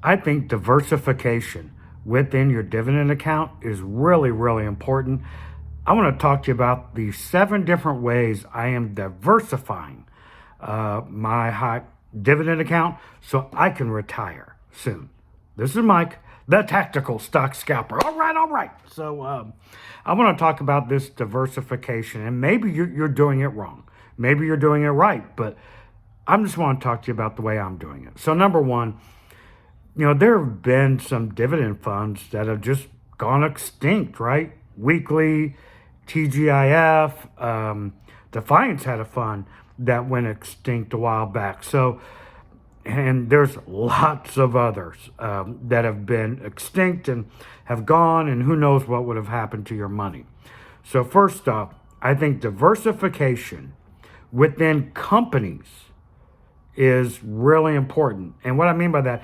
I think diversification within your dividend account is really, really important. I want to talk to you about the 7 different ways I am diversifying my high dividend account so I can retire soon. This is Mike, the tactical stock scalper. All right. So I want to talk about this diversification, and maybe you're doing it wrong. Maybe you're doing it right, but I just want to talk to you about the way I'm doing it. So number one, there have been some dividend funds that have just gone extinct, right? Weekly, TGIF, Defiance had a fund that went extinct a while back. So, and there's lots of others that have been extinct and have gone, and who knows what would have happened to your money. So first off, I think diversification within companies is really important. And what I mean by that,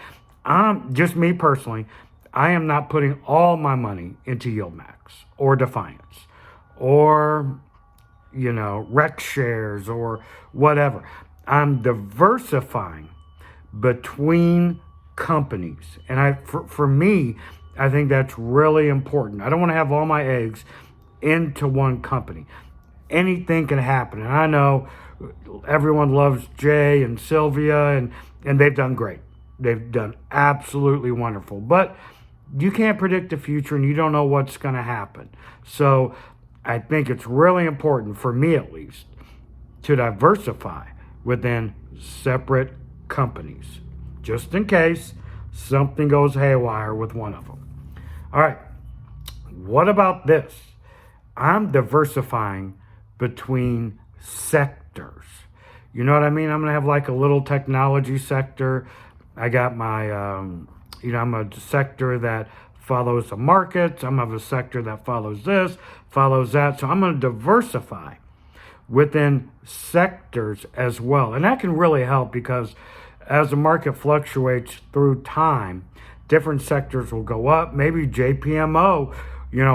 just me personally, I am not putting all my money into YieldMax or Defiance or, Rec shares or whatever. I'm diversifying between companies. And for me, I think that's really important. I don't want to have all my eggs into one company. Anything can happen. And I know everyone loves Jay and Sylvia, and they've done great. They've done absolutely wonderful. But you can't predict the future, and you don't know what's going to happen. So I think it's really important, for me at least, to diversify within separate companies, just in case something goes haywire with one of them. All right. What about this? I'm diversifying between sectors. You know what I mean? I'm going to have like a little technology sector. I got my, I'm a sector that follows the markets. I'm of a sector that follows this, follows that. So I'm going to diversify within sectors as well. And that can really help because as the market fluctuates through time, different sectors will go up. Maybe JPMO,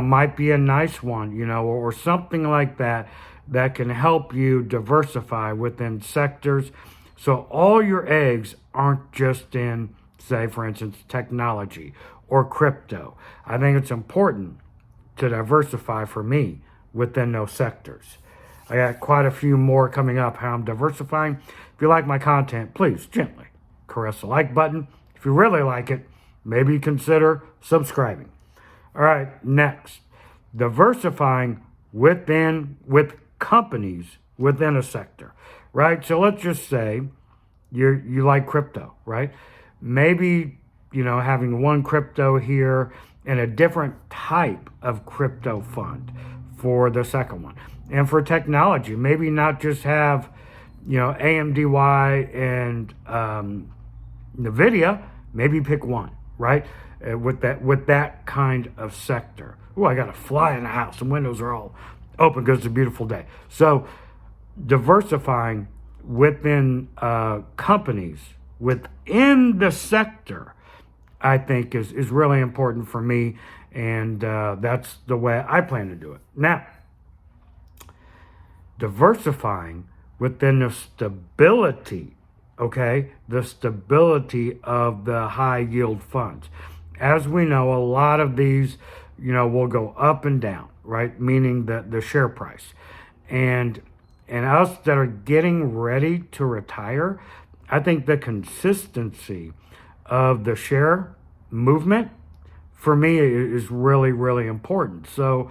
might be a nice one, or something like that can help you diversify within sectors. So all your eggs aren't just in, say, for instance, technology or crypto. I think it's important to diversify for me within those sectors. I got quite a few more coming up how I'm diversifying. If you like my content, please gently caress the like button. If you really like it, maybe consider subscribing. All right, next, diversifying with companies within a sector, right? So let's just say you like crypto, right? Maybe, having one crypto here and a different type of crypto fund for the second one. And for technology, maybe not just have, AMDY and NVIDIA, maybe pick one, right? With that kind of sector. Oh, I got a fly in the house. The windows are all open because it's a beautiful day. So diversifying within companies within the sector, I think is really important for me, and that's the way I plan to do it. Now, diversifying within the stability, the stability of the high yield funds. As we know, a lot of these, will go up and down, right? Meaning the share price. And us that are getting ready to retire, I think the consistency of the share movement for me is really, really important. So,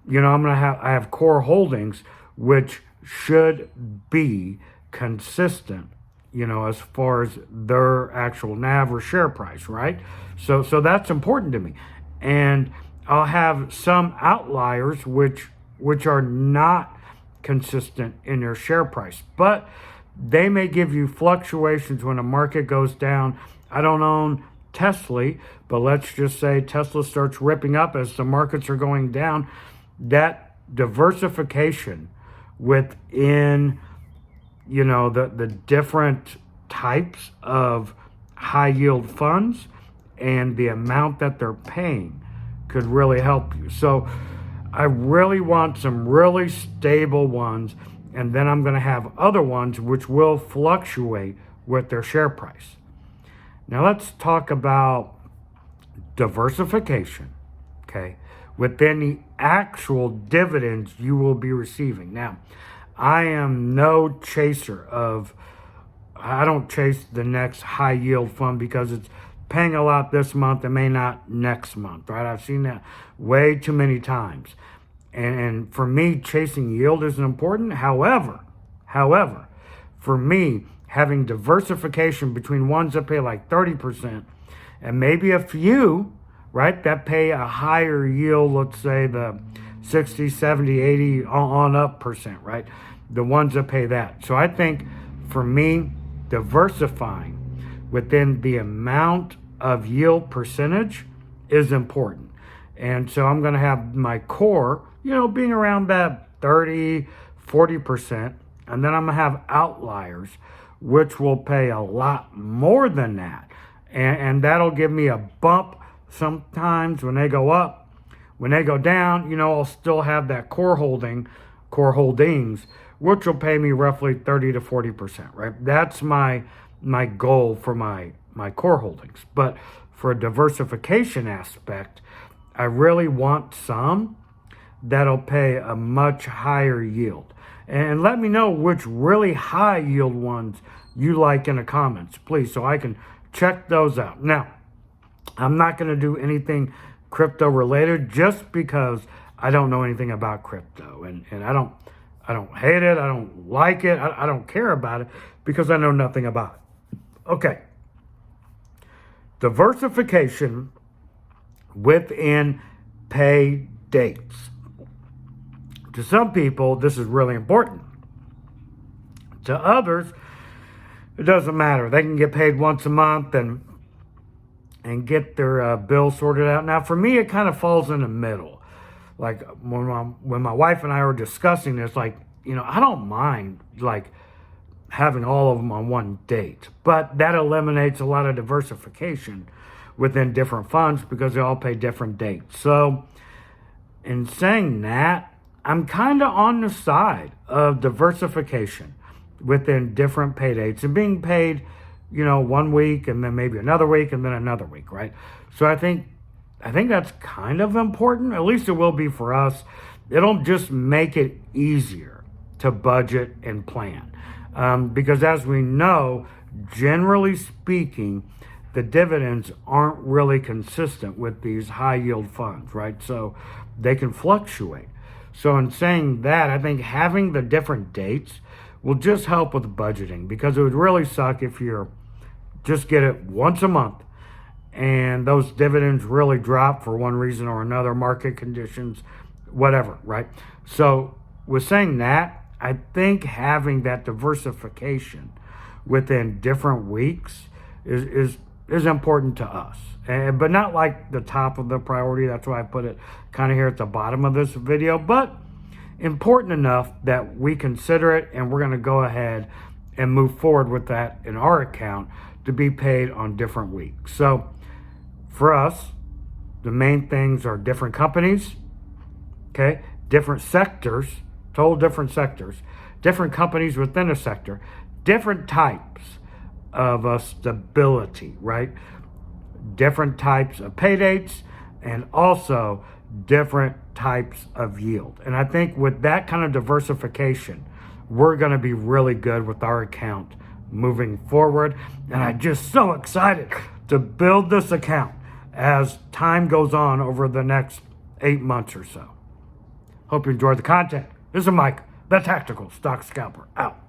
I have core holdings which should be consistent, as far as their actual NAV or share price, right? So that's important to me. And I'll have some outliers which are not consistent in their share price, but they may give you fluctuations when the market goes down. I don't own Tesla, but let's just say Tesla starts ripping up as the markets are going down. That diversification within, the different types of high yield funds and the amount that they're paying could really help you. So I really want some really stable ones, and then I'm going to have other ones which will fluctuate with their share price. Now let's talk about diversification, okay, within the actual dividends you will be receiving. Now, I am no chaser of, I don't chase the next high yield fund because it's paying a lot this month and may not next month, right? I've seen that way too many times. And for me, chasing yield isn't important. However, for me, having diversification between ones that pay like 30% and maybe a few, right, that pay a higher yield, let's say the 60, 70, 80 on up percent, right? The ones that pay that. So I think for me, diversifying within the amount of yield percentage is important. And so I'm going to have my core, being around that 30, 40%. And then I'm going to have outliers, which will pay a lot more than that. And that'll give me a bump sometimes when they go up. When they go down, I'll still have that core holdings, which will pay me roughly 30 to 40%, right? That's my goal for my core holdings. But for a diversification aspect, I really want some that'll pay a much higher yield. And let me know which really high yield ones you like in the comments, please, so I can check those out. Now, I'm not going to do anything crypto related just because I don't know anything about crypto. And I don't hate it. I don't like it. I don't care about it because I know nothing about it. Okay. Diversification within pay dates. To some people, this is really important. To others, it doesn't matter. They can get paid once a month and get their bill sorted out. Now, for me, it kind of falls in the middle. Like when my wife and I were discussing this, I don't mind having all of them on one date, but that eliminates a lot of diversification within different funds because they all pay different dates. So in saying that, I'm kind of on the side of diversification within different pay dates and being paid, 1 week and then maybe another week and then another week, right? So I think that's kind of important. At least it will be for us. It'll just make it easier to budget and plan. Because as we know, generally speaking, the dividends aren't really consistent with these high yield funds, right? So they can fluctuate. So in saying that, I think having the different dates will just help with budgeting because it would really suck if you're just get it once a month and those dividends really drop for one reason or another, market conditions, whatever, right? So with saying that, I think having that diversification within different weeks is important to us, but not like the top of the priority. That's why I put it kind of here at the bottom of this video, but important enough that we consider it, and we're going to go ahead and move forward with that in our account to be paid on different weeks. So for us, the main things are different companies, okay, different sectors, total different sectors, different companies within a sector, different types of stability, right? Different types of pay dates, and also different types of yield. And I think with that kind of diversification, we're going to be really good with our account moving forward. And I'm just so excited to build this account as time goes on over the next 8 months or so. Hope you enjoyed the content. This is Mike, the Tactical Stock Scalper, out.